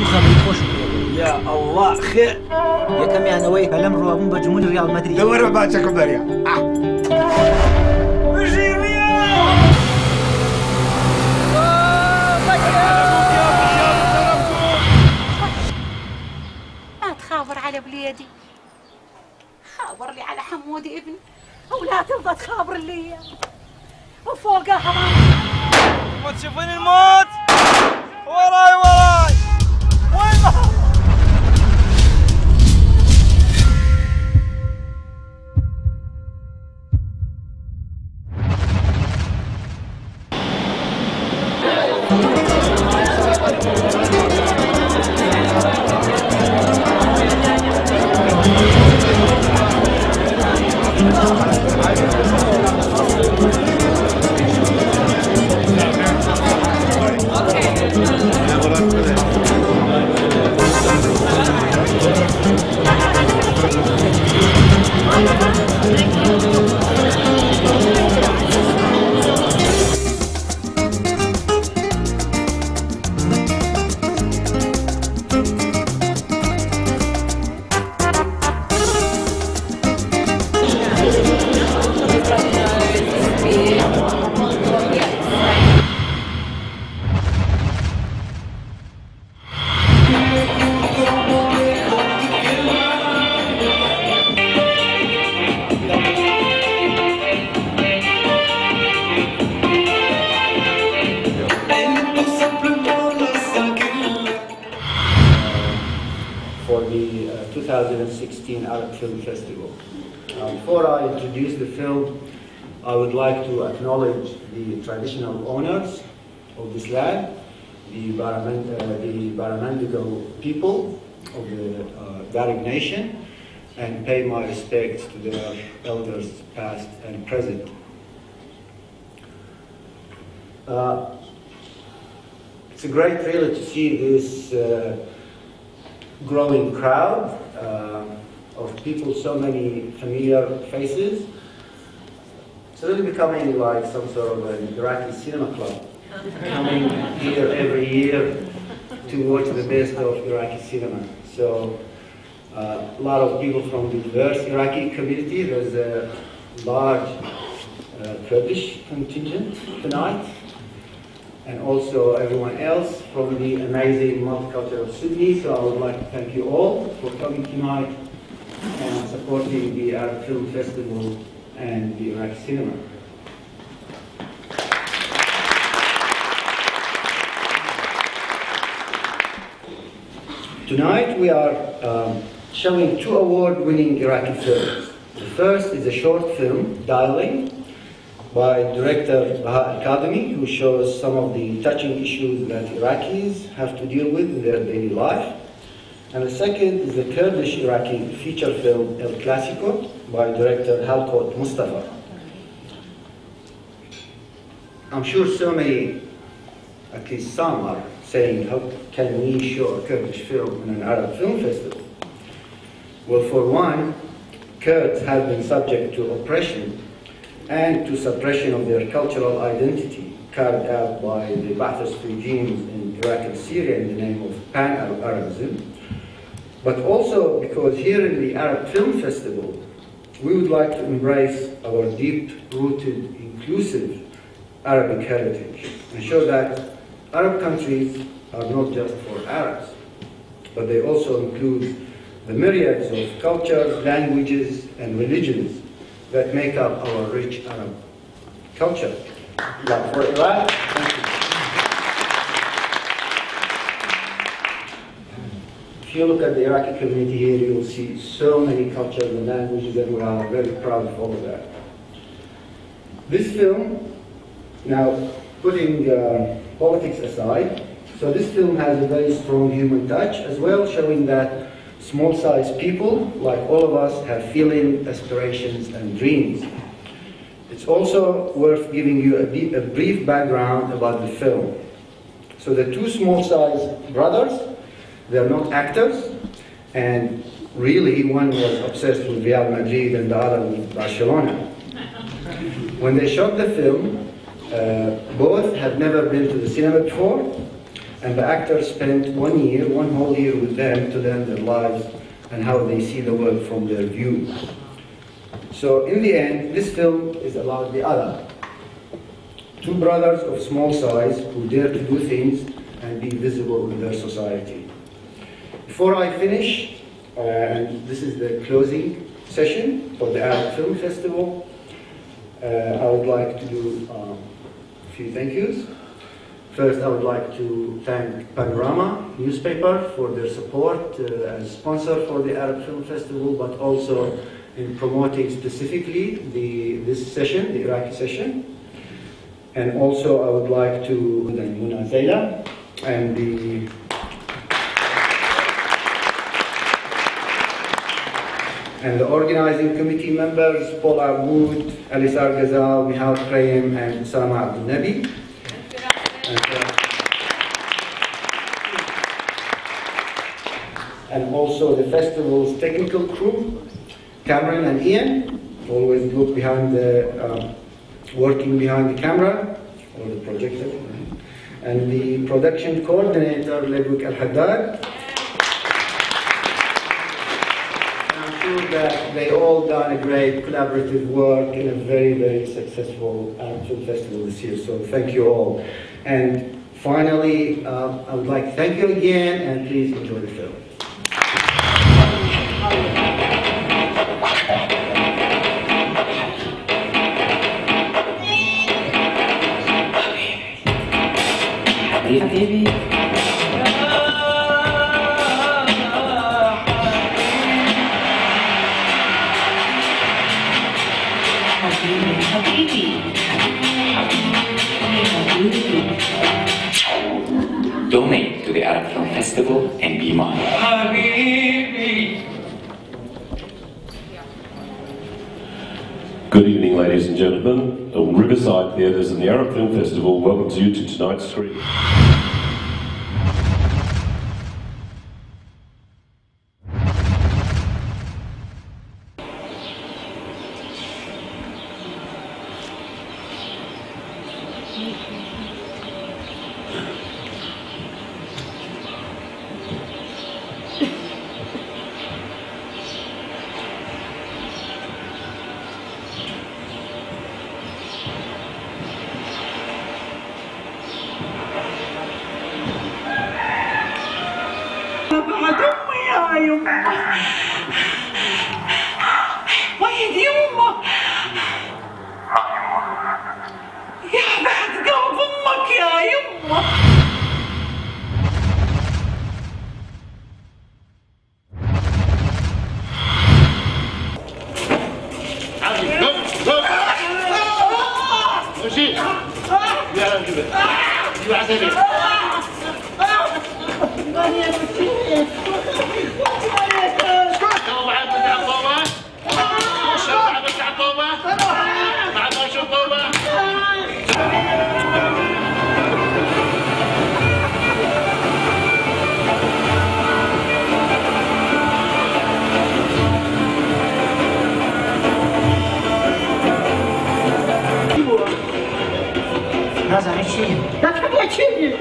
خبري خوش يا الله خير يا كم يا نوي فلم روابون بجمهور ريال مدريد دور ما تشكو بريا وجي ريال ما تخابر على بليدي، خابر لي على حمودي ابني، ولا ترضى تخابر لي وفوقها حرام. ما تشوفين الموت وراي وين ما for the 2016 Arab Film Festival. Before I introduce the film, I would like to acknowledge the traditional owners of this land, the Baramandigo people of the Darug Nation, and pay my respects to their elders past and present. It's a great thrill to see this growing crowd of people, so many familiar faces. It's really becoming like some sort of an Iraqi cinema club, coming here every year to watch the best of Iraqi cinema. So a lot of people from the diverse Iraqi community. There's a large Kurdish contingent tonight, and also everyone else from the amazing multicultural Sydney. So I would like to thank you all for coming tonight and supporting the Arab Film Festival and the Iraqi cinema. Tonight we are showing two award-winning Iraqi films. The first is a short film, Dialing, by director Baha Al-Kadhimi, who shows some of the touching issues that Iraqis have to deal with in their daily life. And the second is the Kurdish Iraqi feature film, El Clasico, by director Halkot Mustafa. I'm sure so many, at least some, are saying, how can we show a Kurdish film in an Arab film festival? Well, for one, Kurds have been subject to oppression and to suppression of their cultural identity carried out by the Ba'athist regimes in Iraq and Syria in the name of Pan-Arabism, but also because here in the Arab Film Festival, we would like to embrace our deep-rooted, inclusive Arabic heritage and show that Arab countries are not just for Arabs, but they also include the myriads of cultures, languages, and religions that make up our rich Arab culture. Like for Iraq, thank you. If you look at the Iraqi community here, you will see so many cultures and languages, and we are very proud of all of that. This film, now putting politics aside, so this film has a very strong human touch as well, showing that small-sized people, like all of us, have feelings, aspirations, and dreams. It's also worth giving you a brief background about the film. So the two small-sized brothers, they're not actors, and really one was obsessed with Real Madrid and the other with Barcelona. When they shot the film, both had never been to the cinema before, and the actors spent 1 year, one whole year with them to learn their lives and how they see the world from their view. So in the end, this film is about the other. Two brothers of small size who dare to do things and be visible in their society. Before I finish, and this is the closing session for the Arab Film Festival, I would like to do a few thank yous. First, I would like to thank Panorama newspaper for their support as sponsor for the Arab Film Festival, but also in promoting specifically this session, the Iraqi session. And also, I would like to thank Muna Zayla and the organizing committee members, Paul Aboud, Alisar Ghazal, Mihal Krayem, and Sama Abdul Nabi. And also the festival's technical crew, Cameron and Ian, always look behind the, working behind the camera, or the projector. And the production coordinator, Lebuk Al-Haddad. I'm sure that they all done a great collaborative work in a very, very successful film festival this year, so thank you all. And finally, I would like to thank you again, and please enjoy the film. حبيبي Donate to the Arab Film Festival and be mine. Good evening, ladies and gentlemen. Riverside Theatres and the Arab Film Festival welcomes you to tonight's screening. ويلي يما يا بعد قلب امك يا يما نازم چیه؟ دفعه چیه؟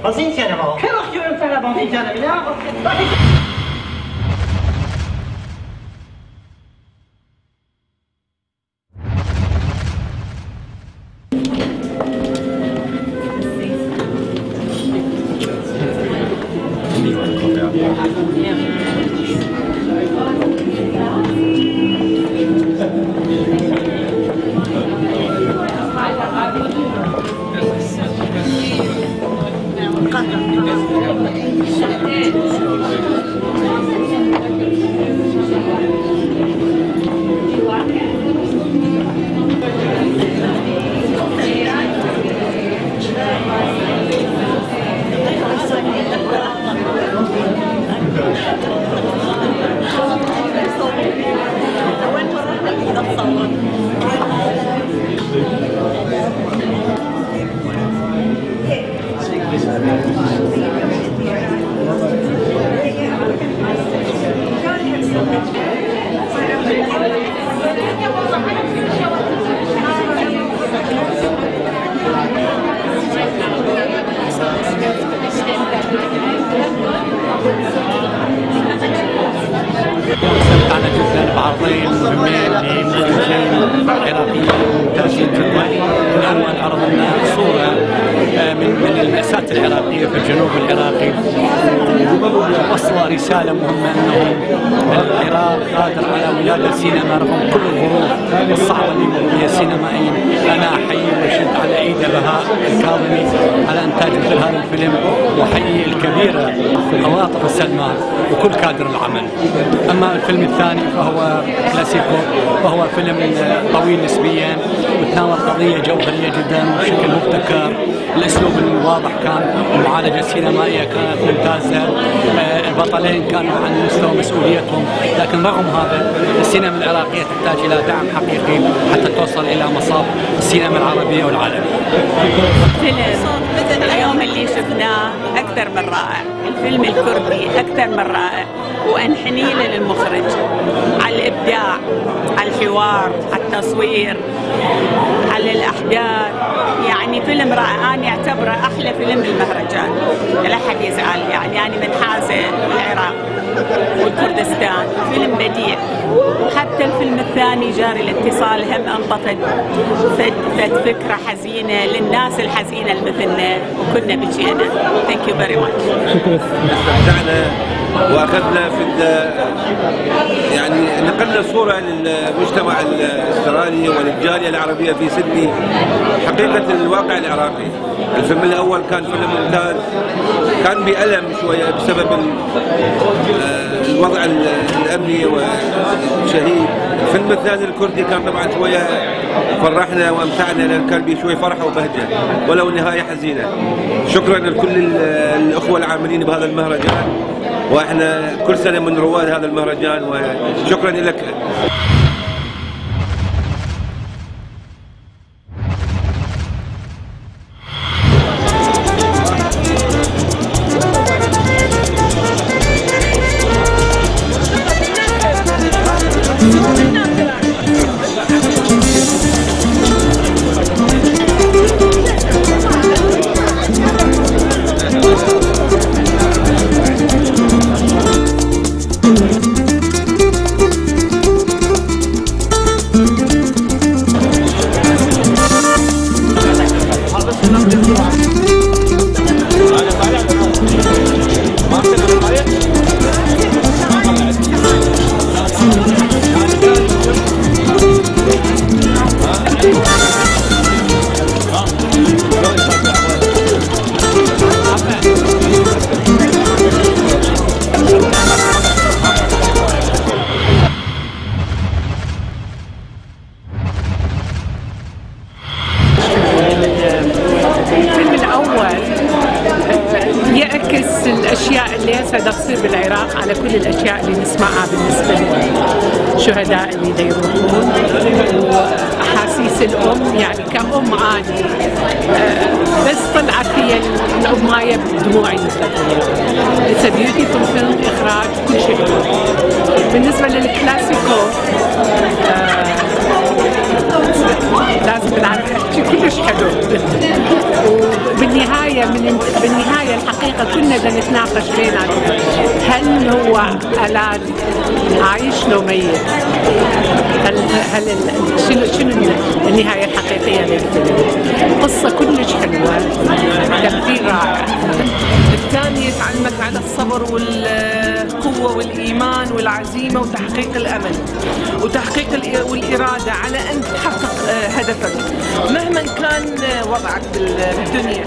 از این کنه ما که وقت جورم سر با این جانب نه؟ استمتعنا جدا بعرضين مهمين لمخرجين عراقيين ممتازين جدا. من اول عرض لنا صوره من المأساة العراقيه في الجنوب العراقي، وصل رساله مهمه انه العراق قادر على ولاده سينما رغم كل الظروف الصعبه اللي يمر بها السينمائيين. انا احيي واشد على ايد بهاء الكاظمي على انتاج مثل هذا الفيلم، واحيي الكبيره عواطف السلمان وكل كادر العمل. اما الفيلم الثاني فهو كلاسيكو، وهو فيلم طويل نسبيا وتناول قضيه جوهريه جدا بشكل مبتكر. الاسلوب الواضح كان، المعالجه السينمائيه كانت ممتازه، البطلين كانوا عن مستوى مسؤوليتهم، لكن رغم هذا السينما العراقيه تحتاج الى دعم حقيقي حتى توصل الى مصاف السينما العربيه والعالميه. فيلم اليوم اللي شفناه اكثر من رائع، الفيلم الكردي اكثر من رائع، وانحني للمخرج على الابداع، على الحوار، على التصوير، على الاحداث. يعني فيلم رائع، انا اعتبره احلى فيلم بالمهرجان، لا حد يزعل. يعني انا من حازه العراق والكردستان، فيلم بديع. وحتى الفيلم الثاني جاري الاتصال هم انطفت فكره حزينه للناس الحزينه مثلنا، وكنا بجينا. ثانك يو فيري ماتش. استمتعنا واخذنا يعني نقلنا صوره للمجتمع الاسترالي وللجاليه العربيه في سيدني حقيقه الواقع العراقي. الفيلم الاول كان فيلم ممتاز، كان بألم شويه بسبب الوضع الامني والشهيد. الفيلم الثاني الكردي كان طبعا شويه فرحنا وامتعنا، لان كان به شويه فرحه وبهجه ولو نهايه حزينه. شكرا لكل الاخوه العاملين بهذا المهرجان، واحنا كل سنه من رواد هذا المهرجان، وشكرا لك. الاشياء اللي هسه تصير بالعراق على كل الاشياء اللي نسمعها بالنسبه للشهداء اللي يروحون، واحاسيس الام. يعني كأم عاني بس طلعت هي الام هاي بدموعي نزلت وياها. It's a beautiful film، اخراج كل شيء. بالنسبه للكلاسيكو لازم نحكي كلش حلو. وبالنهايه بالنهايه الحقيقه كنا بدنا نتناقش بيناتنا، هل هو الان عايش لو ميت؟ هل شنو النهايه الحقيقيه للفيلم؟ قصه كلش حلوه، تمثيل رائع. الثاني يتعلمك على الصبر والقوه والايمان والعزيمه وتحقيق الامل وتحقيق والاراده على ان تحقق هدفك مهما كان وضعك بالدنيا،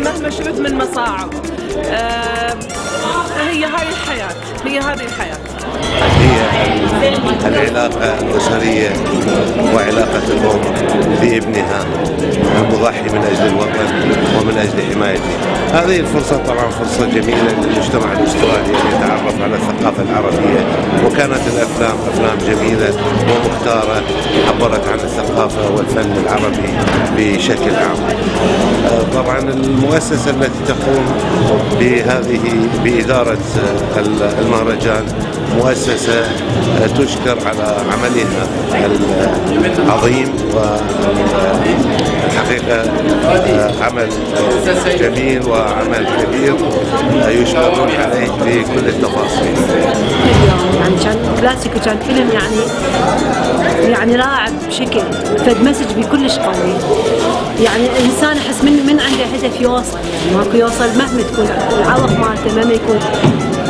مهما شفت من مصاعب. هي هاي الحياه، هي هذه الحياه. هي العلاقة الأسرية وعلاقة الأم بابنها المضحي من أجل الوطن ومن أجل حمايته. هذه الفرصة طبعا فرصة جميلة للمجتمع الأسترالي أن يتعرف على الثقافة العربية، وكانت الأفلام أفلام جميلة ومختارة عبرت عن الثقافة والفن العربي بشكل عام. طبعا المؤسسة التي تقوم بإدارة المهرجان مؤسسة تشكر على عملها العظيم، والحقيقة عمل جميل وعمل كبير يشكرون عليه بكل التفاصيل. يعني كان كلاسيكو، كان فيلم يعني رائع بشكل، فد مسج بكلش قوي. يعني الانسان احس من عنده هدف يوصل، يعني ماكو يوصل مهما تكون العوق مالته مهما يكون.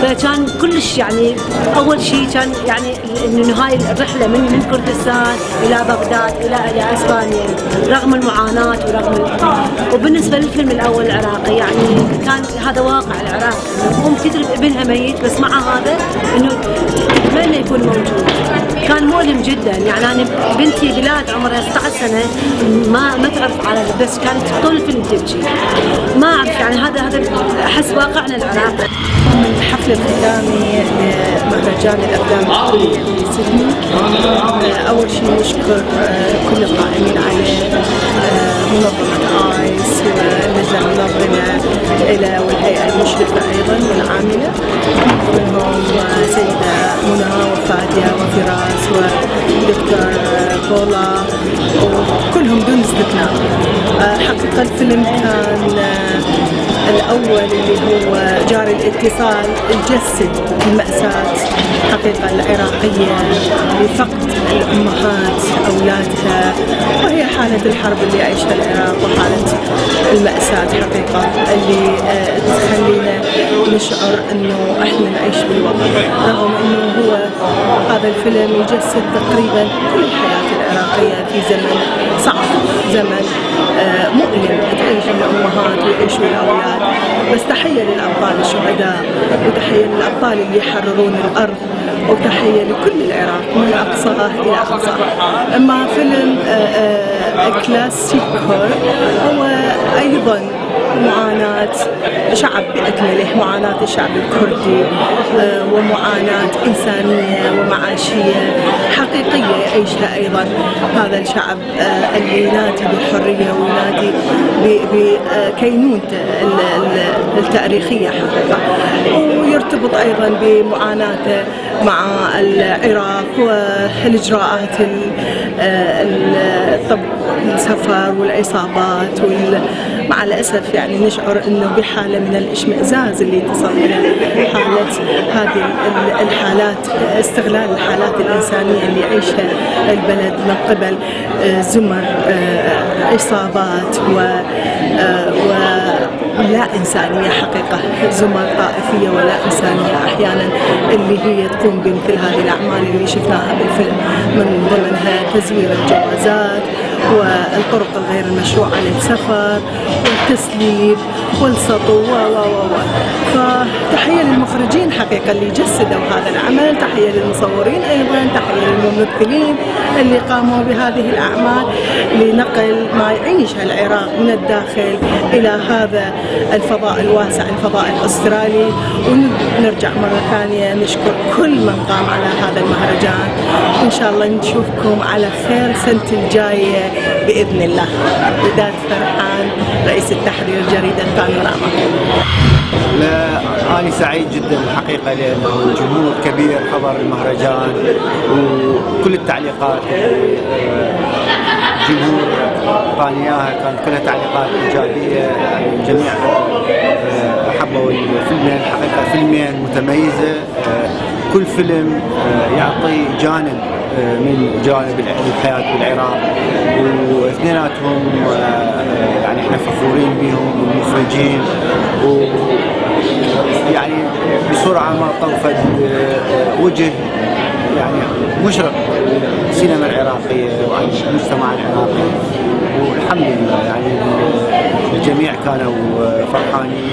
فكان كلش يعني اول شيء كان يعني انه هاي الرحله من كردستان الى بغداد الى اسبانيا رغم المعاناه وبالنسبه للفيلم الاول العراقي يعني كان هذا واقع العراق، ام تدري ابنها ميت بس مع هذا انه تتمنى يكون موجود. كان مؤلم جدا، يعني انا بنتي بلاد عمرها 16 سنه ما تعرف عربي، بس كانت طول الفيلم تبكي. ما اعرف يعني هذا احس واقعنا العراقي. من الحفل الختامي لمهرجان الافلام الكورية في سيدني، اول شيء نشكر كل القائمين عليه، منظمة آيس واللجنة المنظمة إلى والهيئة المشرفة أيضا والعاملة، منهم سيدة منى وفادية وفراس ودكتور بولا وكلهم دون استثناء. حقيقة الفيلم كان الأول اللي هو جاري الاتصال يجسد المأساة حقيقة العراقية لفقد الأمهات أولادها، وهي حالة الحرب اللي يعيشها العراق وحالة المأساة حقيقة اللي تخلينا نشعر إنه إحنا نعيش بالوطن، رغم إنه هو هذا الفيلم يجسد تقريبا كل الحياة العراقية في زمن صعب، زمن مؤلم تعيش الأمهات ويعيشوا الأولاد. بس تحية للأبطال الشهداء، وتحية للأبطال اللي يحررون الأرض، وتحية لكل العراق من أقصاه إلى أقصاه. أما فيلم كلاسيكو هو أيضا معاناة شعب بأكمله، معاناة الشعب الكردي ومعاناة إنسانية ومعاشية حقيقية يعيشها أيضا هذا الشعب اللي ينادي بالحرية وينادي بكينونته التاريخية حقيقة، ويرتبط أيضا بمعاناته مع العراق والإجراءات السفر والعصابات مع الأسف يعني نشعر أنه بحالة من الإشمئزاز اللي تصل إلى حالة هذه الحالات، استغلال الحالات الإنسانية اللي يعيشها البلد من قبل زمر عصابات ولا إنسانية حقيقة، زمر طائفية ولا إنسانية أحيانا اللي هي تقوم بمثل هذه الأعمال اللي شفناها بالفيلم، من ضمنها تزوير الجوازات والطرق الغير المشروعة للسفر والتسليب والسطو فتحية للمخرجين حقيقة اللي جسدوا هذا العمل، تحية للمصورين أيضا، تحية للممثلين اللي قاموا بهذه الأعمال لنقل ما يعيشه العراق من الداخل إلى هذا الفضاء الواسع، الفضاء الأسترالي. ونرجع مرة ثانية نشكر كل من قام على هذا المهرجان، وإن شاء الله نشوفكم على خير سنة الجاية بإذن الله. وداد فرحان، رئيس التحرير جريدة بانوراما. لا أنا سعيد جدا الحقيقة لأنه جمهور كبير حضر المهرجان، وكل التعليقات الجمهور طاني إياها كانت كلها تعليقات إيجابية، يعني الجميع حبوا الفيلمين، الحقيقة فيلمين متميزة، كل فيلم يعطي جانب من جانب الحياة بالعراق، واثنيناتهم يعني احنا فخورين بهم المخرجين، ويعني بسرعة ما طوفت وجه يعني مشرق السينما العراقية وعن المجتمع العراقي، والحمد لله يعني الجميع كانوا فرحانين.